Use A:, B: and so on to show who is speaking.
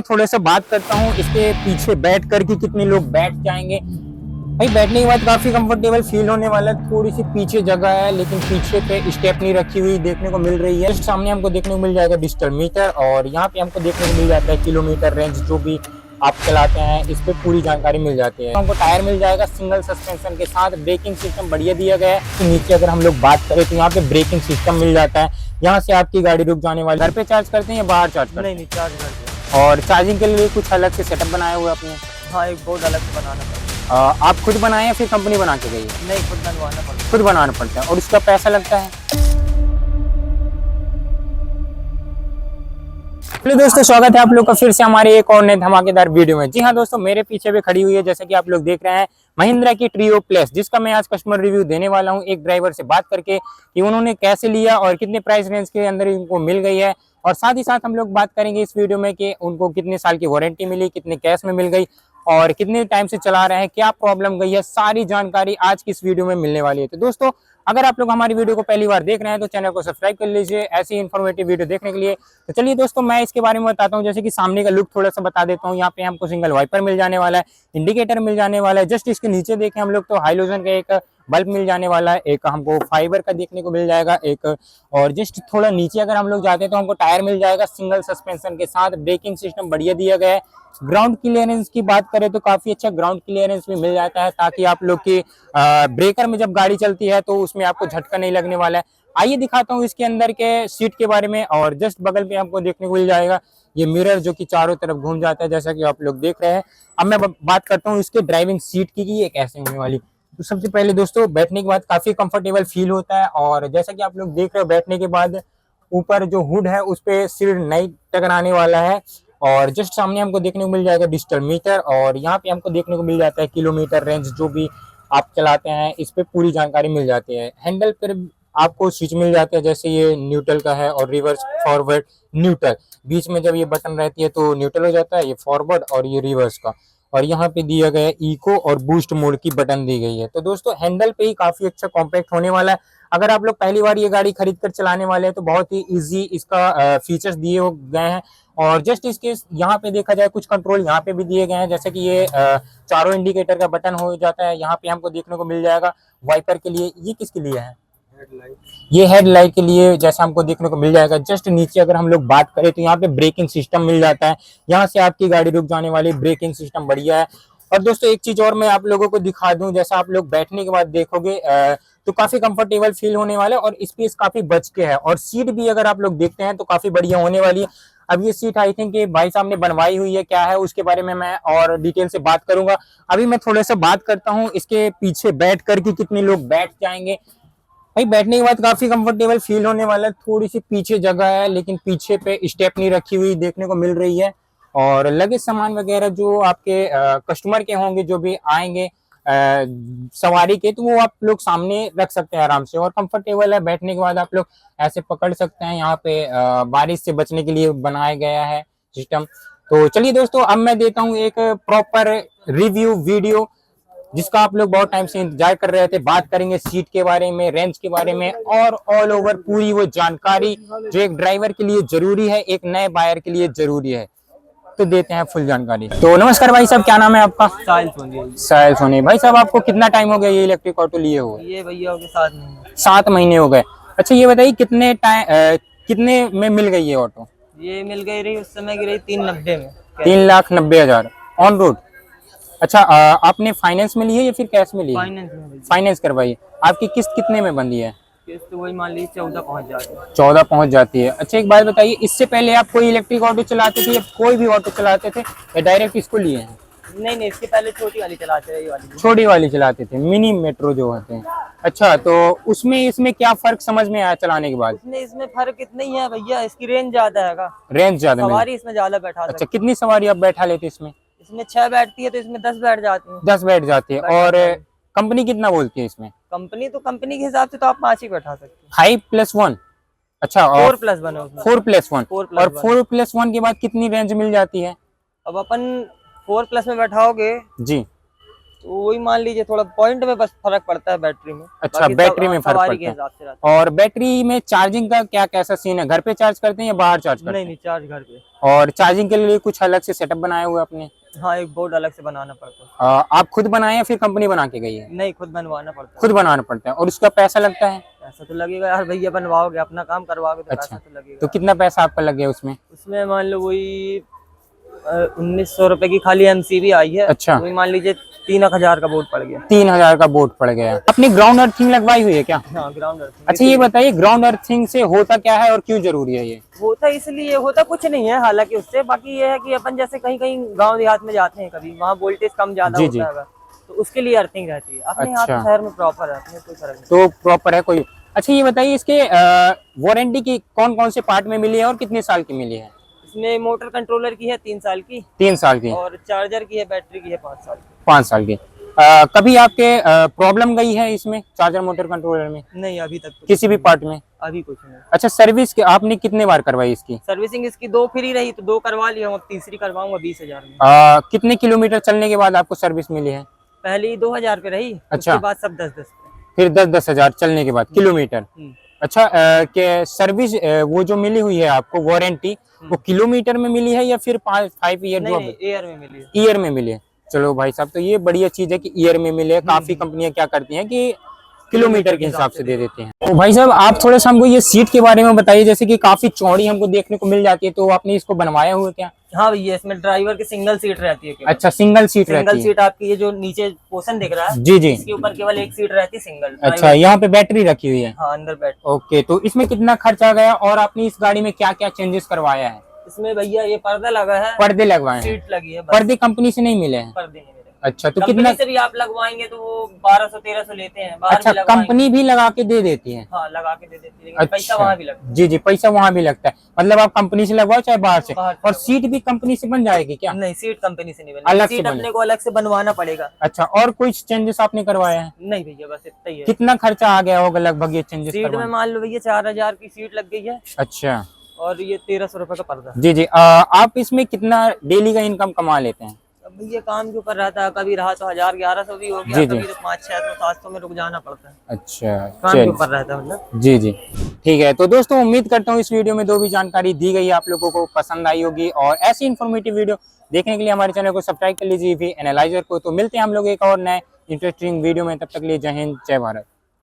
A: थोड़े से बात करता हूँ इसके पीछे बैठ कर कि कितने लोग बैठ जाएंगे। भाई बैठने के बाद काफी कंफर्टेबल फील होने वाला है। थोड़ी सी पीछे जगह है लेकिन पीछे पे स्टेपनी रखी हुई देखने को मिल रही है। सामने हमको देखने को मिल जाएगा डिजिटल मीटर और यहाँ पे हमको देखने को मिल जाता है किलोमीटर रेंज जो भी आप चलाते हैं इस पे पूरी जानकारी मिल जाती है। हमको टायर मिल जाएगा सिंगल सस्पेंशन के साथ। ब्रेकिंग सिस्टम बढ़िया दिया गया है। तो नीचे अगर हम लोग बात करें तो यहाँ पे ब्रेकिंग सिस्टम मिल जाता है। यहाँ से आपकी गाड़ी रुक जाने वाली। घर पे चार्ज करते हैं या बाहर चार्ज करते हैं?
B: नहीं चार्ज करते हैं।
A: और चार्जिंग के लिए कुछ अलग से सेटअप बनाए हुए अपने?
B: हाँ, एक बोर्ड अलग से बनाना पड़ता
A: आप खुद बनाए या फिर कंपनी बना के गई है?
B: है। नहीं, खुद बनवाना पड़ता है।
A: खुद बनाना पड़ता है और उसका पैसा लगता है। हेलो दोस्तों, स्वागत है आप लोग का फिर से हमारे एक और नए धमाकेदार वीडियो में। जी हाँ दोस्तों, मेरे पीछे भी खड़ी हुई है जैसे कि आप लोग देख रहे हैं महिंद्रा की ट्रियो प्लस, जिसका मैं आज कस्टमर रिव्यू देने वाला हूँ एक ड्राइवर से बात करके कि उन्होंने कैसे लिया और कितने प्राइस रेंज के अंदर इनको मिल गई है। और साथ ही साथ हम लोग बात करेंगे इस वीडियो में कि उनको कितने साल की वारंटी मिली, कितने कैश में मिल गई और कितने टाइम से चला रहे हैं, क्या प्रॉब्लम गई है, सारी जानकारी आज की इस वीडियो में मिलने वाली है। तो दोस्तों, अगर आप लोग हमारी वीडियो को पहली बार देख रहे हैं तो चैनल को सब्सक्राइब कर लीजिए ऐसी इन्फॉर्मेटिव वीडियो देखने के लिए। तो चलिए दोस्तों, मैं इसके बारे में बताता हूँ। जैसे कि सामने का लुक थोड़ा सा बता देता हूँ। यहाँ पे हमको सिंगल वाइपर मिल जाने वाला है, इंडिकेटर मिल जाने वाला है। जस्ट इसके नीचे देखें हम लोग तो हाइलोजन का एक बल्ब मिल जाने वाला है, एक हमको फाइबर का देखने को मिल जाएगा एक। और जस्ट थोड़ा नीचे अगर हम लोग जाते हैं तो हमको टायर मिल जाएगा सिंगल सस्पेंशन के साथ। ब्रेकिंग सिस्टम बढ़िया दिया गया है। ग्राउंड क्लियरेंस की बात करें तो काफी अच्छा ग्राउंड क्लियरेंस भी मिल जाता है, ताकि आप लोग की ब्रेकर में जब गाड़ी चलती है तो उसमें आपको झटका नहीं लगने वाला है। आइए दिखाता हूँ इसके अंदर के सीट के बारे में। और जस्ट बगल में आपको देखने को मिल जाएगा ये मिरर जो कि चारों तरफ घूम जाता है, जैसा कि आप लोग देख रहे हैं। अब मैं बात करता हूँ इसके ड्राइविंग सीट की कि ये कैसे होने वाली। तो सबसे पहले दोस्तों, बैठने के बाद काफी कंफर्टेबल फील होता है। और जैसा कि आप लोग देख रहे हो, बैठने के बाद ऊपर जो हुड है उस पे सिर नहीं टकराने वाला है। और जस्ट सामने हमको देखने को मिल जाएगा डिजिटल मीटर और यहाँ पे हमको देखने को मिल जाता है किलोमीटर रेंज जो भी आप चलाते हैं इस पे पूरी जानकारी मिल जाती है। हैंडल पर आपको स्विच मिल जाते हैं, जैसे ये न्यूट्रल का है और रिवर्स फॉरवर्ड न्यूट्रल। बीच में जब ये बटन रहती है तो न्यूट्रल हो जाता है, ये फॉरवर्ड और ये रिवर्स का। और यहाँ पे दिया गया है इको और बूस्ट मोड की बटन दी गई है। तो दोस्तों, हैंडल पे ही काफी अच्छा कॉम्पैक्ट होने वाला है। अगर आप लोग पहली बार ये गाड़ी खरीद कर चलाने वाले हैं तो बहुत ही इजी इसका फीचर्स दिए गए हैं। और जस्ट इसके यहाँ पे देखा जाए कुछ कंट्रोल यहाँ पे भी दिए गए हैं, जैसे कि ये चारों इंडिकेटर का बटन हो जाता है। यहाँ पे हमको देखने को मिल जाएगा वाइपर के लिए। ये किसके लिए है? ये हेडलाइट के लिए जैसा हमको देखने को मिल जाएगा। जस्ट नीचे अगर हम लोग बात करें तो यहाँ पे ब्रेकिंग सिस्टम मिल जाता है। यहाँ से आपकी गाड़ी रुक जाने वाली, ब्रेकिंग सिस्टम बढ़िया है। और दोस्तों, एक चीज और मैं आप लोगों को दिखा दूं, जैसा आप लोग बैठने के बाद देखोगे तो काफी कंफर्टेबल फील होने वाला है और स्पेस काफी बच के है। और सीट भी अगर आप लोग देखते हैं तो काफी बढ़िया होने वाली है। अब ये सीट आई थिंक भाई साहब ने बनवाई हुई है, क्या है उसके बारे में मैं और डिटेल से बात करूंगा। अभी मैं थोड़ा सा बात करता हूँ इसके पीछे बैठ कर कि कितने लोग बैठ जाएंगे। भाई बैठने के बाद काफी कंफर्टेबल फील होने वाला है। थोड़ी सी पीछे जगह है लेकिन पीछे पे स्टेपनी रखी हुई देखने को मिल रही है। और लगेज सामान वगैरह जो आपके कस्टमर के होंगे जो भी आएंगे सवारी के, तो वो आप लोग सामने रख सकते हैं आराम से। और कंफर्टेबल है, बैठने के बाद आप लोग ऐसे पकड़ सकते हैं। यहाँ पे बारिश से बचने के लिए बनाया गया है सिस्टम। तो चलिए दोस्तों, अब मैं देता हूँ एक प्रॉपर रिव्यू वीडियो जिसका आप लोग बहुत टाइम से इंतजार कर रहे थे। बात करेंगे सीट के बारे में, रेंज के बारे में और ऑल ओवर पूरी वो जानकारी जो एक ड्राइवर के लिए जरूरी है, एक नए बायर के लिए जरूरी है। तो देते हैं फुल जानकारी। तो नमस्कार भाई साहब, क्या नाम है आपका?
B: साहिल सोनी।
A: साहिल सोनी। भाई साहब, आपको कितना टाइम हो गया ये इलेक्ट्रिक ऑटो लिए हुए?
B: ये भैया हो गए 7 महीने।
A: 7 महीने हो गए। अच्छा, ये बताइए कितने में मिल गई ये ऑटो?
B: ये मिल गई रही उस समय की रही 390 में।
A: 3,90,000 ऑन रोड। अच्छा, आपने फाइनेंस में ली है या फिर कैश में ली है?
B: फाइनेंस में।
A: फाइनेंस करवाई है। आपकी किस्त कितने में बंदी है?
B: किस्त वही मान लीजिए 14 पहुंच जाती है।
A: 14 पहुंच जाती है। अच्छा, एक बात बताइए, इससे पहले आप कोई इलेक्ट्रिक ऑटो चलाते थे या कोई भी ऑटो चलाते थे या डायरेक्ट इसको लिए हैं?
B: नहीं, इसके पहले छोटी वाली चलाते रही वाली।
A: छोटी वाली चलाते थे, मिनी मेट्रो जो होते हैं। अच्छा, तो उसमें इसमें क्या फर्क समझ में आया चलाने के बाद?
B: इसमें फर्क इतना ही है भैया, इसकी रेंज ज्यादा है।
A: रेंज ज्यादा
B: सवारी इसमें ज्यादा बैठा।
A: अच्छा, कितनी सवारी आप बैठा लेते इसमें?
B: इसमें 6 बैठती है तो इसमें 10 बैठ जाती है।
A: 10 बैठ जाती है। और कंपनी कितना बोलती है इसमें?
B: कंपनी के हिसाब से तो आप 5 ही बैठा सकते हैं।
A: 5+1। अच्छा,
B: 4+1 है उसमें।
A: 4+1।
B: 4+1।
A: और 4+1 के बाद कितनी रेंज मिल जाती है?
B: अब अपन 4+ में बैठाओगे
A: जी
B: तो वही मान लीजिए थोड़ा पॉइंट में बस फर्क पड़ता है बैटरी में।
A: अच्छा,
B: बाकी
A: बैटरी में फर्क
B: सवारी के
A: पड़ता है।
B: हिसाब से रहता
A: और बैटरी में चार्जिंग का क्या कैसा सीन है, घर पे चार्ज करते हैं या बाहर चार्ज
B: है।
A: करते
B: नहीं
A: हैं?
B: नहीं, चार्ज घर पे।
A: और चार्जिंग के लिए कुछ अलग से सेटअप बनाया हुआ है आपने?
B: हाँ, एक बोर्ड अलग से बनाना पड़ता है।
A: आप खुद बनाए या फिर कंपनी बना के गई है?
B: नहीं, खुद बनवाना पड़ता है।
A: खुद बनाना पड़ता है। और उसका पैसा लगता है?
B: पैसा तो लगेगा यार भैया, बनवाओगे अपना काम करवाओगे तो
A: अच्छा,
B: पैसा तो लगेगा।
A: तो कितना पैसा आपका लग गया उसमें?
B: उसमें मान लो वही 1900 रुपए की खाली MCB आई है।
A: अच्छा।
B: वही मान लीजिए 3,000 का बोर्ड पड़ गया।
A: 3000 का बोर्ड पड़ गया। अपनी ग्राउंड अर्थिंग लगवाई हुई है क्या?
B: हाँ, ग्राउंड अर्थिंग।
A: अच्छा, ये बताइए ग्राउंड अर्थिंग से होता क्या है और क्यों जरूरी है ये?
B: होता इसलिए, होता कुछ नहीं है हालांकि उससे, बाकी ये है कि अपन जैसे कहीं कहीं गांव देहात में जाते हैं कभी, वहाँ वोल्टेज कम ज्यादा
A: जी,
B: होता है तो उसके लिए अर्थिंग रहती है। अपने यहाँ
A: अच्छा।
B: तो शहर में प्रॉपर है, अपने कोई फर्क नहीं।
A: तो प्रॉपर है कोई? अच्छा, ये बताइए इसके वारंटी की कौन कौन से पार्ट में मिली है और कितने साल की मिली है?
B: इसमें मोटर कंट्रोलर की है 3 साल की,
A: 3 साल की।
B: और चार्जर की है, बैटरी की है 5 साल की।
A: 5 साल की। कभी आपके प्रॉब्लम गई है इसमें चार्जर मोटर कंट्रोलर में
B: नहीं, अभी तक तो
A: किसी भी पार्ट में?
B: अभी कुछ नहीं।
A: अच्छा, सर्विस आपने कितने बार करवाई इसकी?
B: सर्विसिंग इसकी 2 फ्री रही तो 2 करवा लिया हूँ, अब तीसरी करवाऊंगा 20,000 में।
A: कितने किलोमीटर चलने के बाद आपको सर्विस मिली है?
B: पहली 2,000 पे रही।
A: अच्छा।
B: उसके बाद सब 10-10 पे।
A: फिर 10-10 हजार चलने के बाद किलोमीटर। अच्छा, के सर्विस वो जो मिली हुई है आपको वारंटी, वो किलोमीटर में मिली है या फिर 5 ईयर
B: नहीं
A: जो
B: नहीं, एयर में मिली है।
A: ईयर में मिली है? चलो भाई साहब, तो ये बढ़िया चीज है कि ईयर में मिले। काफी कंपनियां क्या करती हैं कि किलोमीटर के हिसाब से दे देते हैं। तो भाई साहब, आप थोड़ा सा हमको ये सीट के बारे में बताइए, जैसे कि काफी चौड़ी हमको देखने को मिल जाती है, तो आपने इसको बनवाया हुआ क्या?
B: हाँ भैया, इसमें ड्राइवर की सिंगल सीट रहती है केवल।
A: अच्छा, सिंगल सीट
B: सिंगल
A: रहती है।
B: सीट आपकी, ये जो नीचे पोर्शन दिख रहा है,
A: जी जी।
B: इसके ऊपर केवल एक सीट रहती है सिंगल।
A: अच्छा, यहाँ पे बैटरी रखी हुई है?
B: हाँ, अंदर बैठ।
A: ओके, तो इसमें कितना खर्चा गया और आपने इस गाड़ी में क्या क्या चेंजेस करवाया है?
B: इसमें भैया ये पर्दा लगा है,
A: पर्दे लगवाए हैं?
B: सीट लगी है बस।
A: पर्दे कंपनी से नहीं मिले हैं?
B: पर्दे नहीं मिले।
A: अच्छा, तो
B: कंपनी
A: कितना?
B: से भी आप लगवाएंगे तो वो 1200-1300 लेते हैं। बाहर
A: अच्छा,
B: भी लगवाएंगे।
A: कंपनी भी लगा के दे देती है?
B: हाँ, लगा के दे देती है, लेकिन पैसा
A: अच्छा,
B: वहाँ भी लगता है।
A: जी जी, पैसा वहाँ भी लगता है। मतलब आप कंपनी से लगवाओ चाहे बाहर से।
B: बाहर से
A: और सीट भी कंपनी से बन जाएगी क्या?
B: नहीं, सीट कंपनी से नहीं
A: अलग
B: बनेगी,
A: से
B: सीट
A: बने।
B: अपने को अलग से बनवाना पड़ेगा।
A: अच्छा, और कुछ चेंजेस आपने करवाया है?
B: नहीं भैया, बस इतना ही है।
A: कितना खर्चा आ गया होगा लगभग ये चेंजेस
B: सीट में
A: करवाने?
B: मान लो भैया 4,000 की सीट लग गई है,
A: अच्छा,
B: और ये 1300 रुपए का पर्दा।
A: जी जी। आप इसमें कितना डेली का इनकम कमा लेते हैं?
B: अब भैया काम के ऊपर रहता है, कभी रहा तो 1000-1100 भी हो गया,
A: जी, जी।
B: कभी तो 500-600-700 में रुक जाना पड़ता है।
A: अच्छा,
B: काम के
A: चलिए।
B: ऊपर रहता है मतलब।
A: जी जी, ठीक है। तो दोस्तों, उम्मीद करता हूँ इस वीडियो में जो भी जानकारी दी गई आप लोगों को पसंद आई होगी, और ऐसी इन्फॉर्मेटिव वीडियो देखने के लिए हमारे चैनल को सब्सक्राइब कर लीजिए भी एनालाइजर को। तो मिलते हैं हम लोग एक और नए इंटरेस्टिंग वीडियो में, तब तक के लिए जय हिंद, जय भारत।